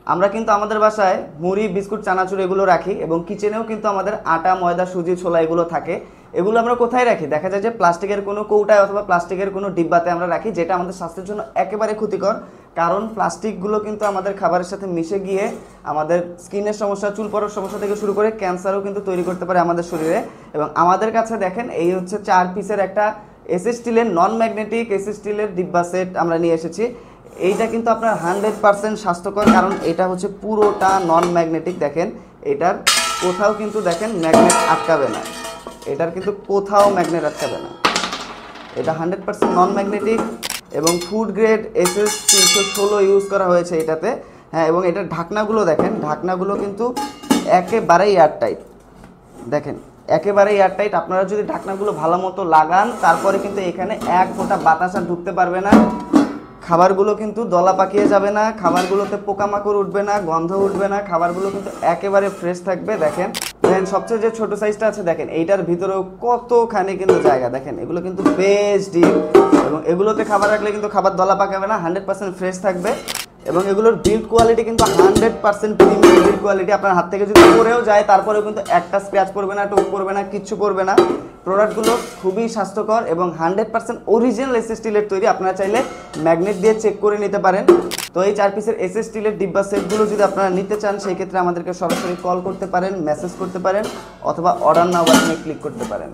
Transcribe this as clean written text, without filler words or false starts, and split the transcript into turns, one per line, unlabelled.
আমরা কিন্তু আমাদের বাসায় মুড়ি, বিস্কুট, চানাচুর এগুলো রাখি এবং কিচেনেও কিন্তু আমাদের আটা, ময়দা, সুজি, ছোলা এগুলো থাকে। এগুলো আমরা কোথায় রাখি? দেখা যায় যে প্লাস্টিকের কোনো কৌটায় অথবা প্লাস্টিকের কোনো ডিব্বাতে আমরা রাখি, যেটা আমাদের স্বাস্থ্যের জন্য একেবারে ক্ষতিকর। কারণ প্লাস্টিকগুলো কিন্তু আমাদের খাবারের সাথে মিশে গিয়ে আমাদের স্কিনের সমস্যা, চুল পড়ার সমস্যা থেকে শুরু করে ক্যান্সারও কিন্তু তৈরি করতে পারে আমাদের শরীরে। এবং আমাদের কাছে দেখেন এই হচ্ছে 4 পিসের একটা এসএস স্টিলের নন ম্যাগনেটিক এসএস স্টিলের ডিব্বা সেট আমরা নিয়ে এসেছি। এইটা কিন্তু আপনার 100% স্বাস্থ্যকর, কারণ এটা হচ্ছে পুরোটা নন ম্যাগনেটিক। দেখেন এটার কোথাও কিন্তু দেখেন ম্যাগনেট আটকাবে না, এটার কিন্তু কোথাও ম্যাগনেট আটকাবে না। এটা 100% নন ম্যাগনেটিক এবং ফুড গ্রেড এসএস 316 ইউজ করা হয়েছে এটাতে। হ্যাঁ, এবং এটার ঢাকনাগুলো দেখেন, ঢাকনাগুলো কিন্তু একেবারেই এয়ারটাইট। দেখেন একেবারেই এয়ারটাইট। আপনারা যদি ঢাকনাগুলো ভালো মতো লাগান তারপরে কিন্তু এখানে এক ফোঁটা বাতাস আর ঢুকতে পারবে না। খাবারগুলো কিন্তু দলা পাকিয়ে যাবে না, খাবারগুলোতে পোকামাকড় উঠবে না, গন্ধ উঠবে না, খাবারগুলো কিন্তু একেবারে ফ্রেশ থাকবে। দেখেন দেখেন সবচেয়ে যে ছোট সাইজটা আছে দেখেন, এইটার ভিতরেও কতখানি কিন্তু জায়গা। দেখেন এগুলো কিন্তু বেশ ডিপ এবং এগুলোতে খাবার রাখলে কিন্তু খাবার দলা পাকাবে না, 100% ফ্রেশ থাকবে। এবং এগুলোর বিল্ড কোয়ালিটি কিন্তু 100% প্রিমিয়াম বিল্ড কোয়ালিটি। আপনার হাত থেকে যদি পড়েও যায় তারপরেও কিন্তু একটা স্ক্র্যাচ পড়বে না, টোক পড়বে না, কিচ্ছু পড়বে না। প্রোডাক্টগুলো খুবই স্বাস্থ্যকর এবং 100% অরিজিনাল এসএস স্টিলের তৈরি। আপনারা চাইলে ম্যাগনেট দিয়ে চেক করে নিতে পারেন। তো এই 4 পিসের এসএস স্টিলের ডিব্বা সেটগুলো যদি আপনারা নিতে চান সেই ক্ষেত্রে আমাদেরকে সরাসরি কল করতে পারেন, মেসেজ করতে পারেন অথবা অর্ডার নাও বাটনে ক্লিক করতে পারেন।